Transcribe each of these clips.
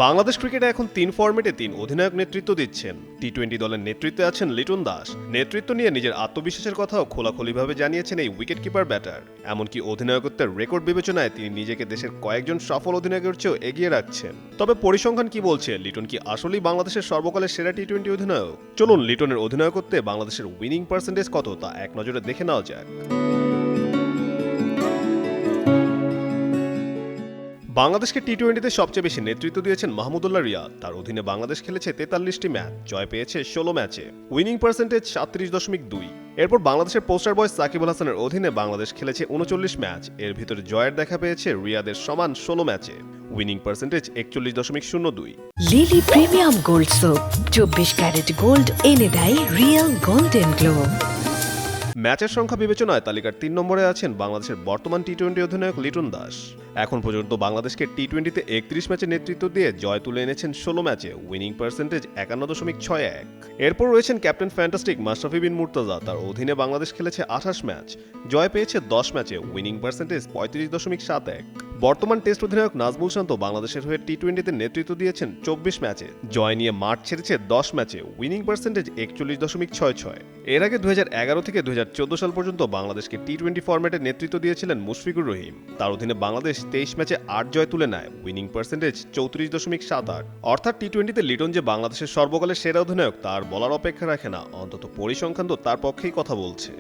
বাংলাদেশ ক্রিকেটে এখন 3 ফরম্যাটে 3 অধিনায়ক নেতৃত্ব দিচ্ছেন। টি-20 দলের নেতৃত্বে আছেন লিটন দাস। নেতৃত্ব নিয়ে নিজের আত্মবিশ্বাসের কথাও খোলাখুলিভাবে জানিয়েছেন এই উইকেটকিপার ব্যাটার। এমনকি অধিনায়কত্বের রেকর্ড বিবেচনায় তিনি নিজেকে দেশের কয়েকজন সফল অধিনায়কের চেয়েও এগিয়ে রাখছেন। তবে পরিসংখ্যান কি বলছে, লিটন কি আসলেই বাংলাদেশের সর্বকালের সেরা টি-20 অধিনায়ক? চলুন লিটনের অধিনায়কত্বে বাংলাদেশের উইনিং পার্সেন্টেজ কত তা এক নজরে দেখে নেওয়া যাক। বাংলাদেশকে টি-20তে সবচেয়ে বেশি নেতৃত্ব দিয়েছেন মাহমুদুল্লাহ রিয়াদ। তার অধীনে বাংলাদেশ খেলেছে 43টি ম্যাচ, জয় পেয়েছে 16 ম্যাচে, উইনিং পার্সেন্টেজ 37.2। এরপর বাংলাদেশের পোস্টার বয় সাকিব আল হাসানের অধীনে বাংলাদেশ খেলেছে 39 ম্যাচ, এর ভিতরে জয়ের দেখা পেয়েছে রিয়াদের সমান 16 ম্যাচে, winning percentage 41.02। Lily premium gold soap 24 carat gold এনে দেয় রিয়েল গোল্ডেন গ্লো। ম্যাচের সংখ্যা বিবেচনায় তালিকার 3 নম্বরে আছেন বাংলাদেশের বর্তমান টি-20 অধিনায়ক লিটন দাস। এখন পর্যন্ত বাংলাদেশকে টি-20তে 31 ম্যাচে নেতৃত্ব দিয়ে জয় তুলে এনেছেন 16 ম্যাচে, উইনিং পার্সেন্টেজ 51.61। এরপর রয়েছেন ক্যাপ্টেন ফ্যান্টাস্টিক মাশরাফি বিন মুর্তজা। তার অধীনে বাংলাদেশ খেলেছে 28 ম্যাচ, জয় পেয়েছে 10 ম্যাচে, উইনিং পার্সেন্টেজ 35.71। বর্তমান টেস্ট অধিনায়ক নাজমুল শান্ত বাংলাদেশের হয়ে টি-20তে নেতৃত্ব দিয়েছেন 24 ম্যাচে, জয় নিয়ে মাঠ ছেড়েছে 10 ম্যাচে, উইনিং পার্সেন্টেজ 41.66। এর আগে 2011 থেকে 2014 সাল পর্যন্ত বাংলাদেশকে টি-20 ফরম্যাটে নেতৃত্ব দিয়েছিলেন মুশফিকুর রহিম। তার অধীনে বাংলাদেশ 23 ম্যাচে 8 জয় তুলে নেয়, উইনিং পার্সেন্টেজ 34.78। অর্থাৎ টি-20তে লিটন যে বাংলাদেশের সর্বকালের সেরা অধিনায়ক তার বলার অপেক্ষা রাখে না, অন্তত পরিসংখ্যান তো তার পক্ষেই কথা বলছে।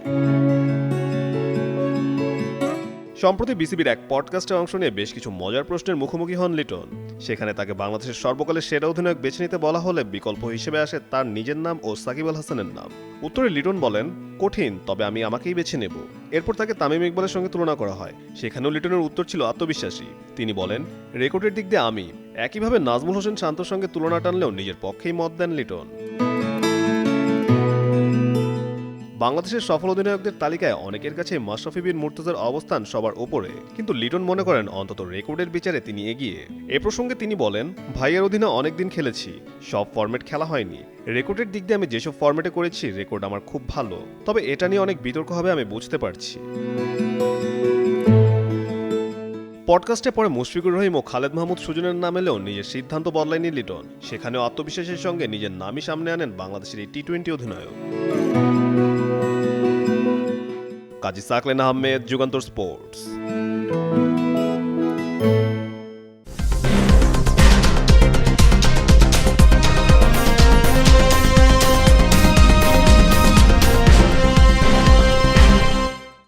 সম্প্রতি বিসিবির এক পডকাস্টে অংশ নিয়ে বেশ কিছু মজার প্রশ্নের মুখোমুখি হন লিটন। সেখানে তাকে বাংলাদেশের সর্বকালের সেরা অধিনায়ক বেছে নিতে বলা হলে বিকল্প হিসেবে আসে তার নিজের নাম ও সাকিব আল হাসানের নাম। উত্তরে লিটন বলেন, কঠিন, তবে আমি আমাকেই বেছে নেব। এরপর তাকে তামিম ইকবালের সঙ্গে তুলনা করা হয়। সেখানেও লিটনের উত্তর ছিল আত্মবিশ্বাসী। তিনি বলেন, রেকর্ডের দিক দিয়ে আমি। একইভাবে নাজমুল হোসেন শান্তর সঙ্গে তুলনা টানলেও নিজের পক্ষেই মত দেন লিটন। বাংলাদেশের সফল অধিনায়কদের তালিকায় অনেকের কাছে মাশরাফি বিন মুর্তজার অবস্থান সবার ওপরে, কিন্তু লিটন মনে করেন অন্তত রেকর্ডের বিচারে তিনি এগিয়ে। এ প্রসঙ্গে তিনি বলেন, ভাইয়ের অধীনে অনেকদিন খেলেছি, সব ফরম্যাট খেলা হয়নি। রেকর্ডের দিক দিয়ে আমি যেসব ফরম্যাটে করেছি রেকর্ড আমার খুব ভালো, তবে এটা নিয়ে অনেক বিতর্ক হবে আমি বুঝতে পারছি। পডকাস্টে পরে মুশফিকুর রহিম ও খালেদ মাহমুদ সুজনের নাম এলেও নিজের সিদ্ধান্ত বদলায়নি লিটন। সেখানেও আত্মবিশ্বাসের সঙ্গে নিজের নামই সামনে আনেন বাংলাদেশের এই টি-20 অধিনায়ক। কাজী সাকলেন আহমেদ, যুগান্তর স্পোর্টস।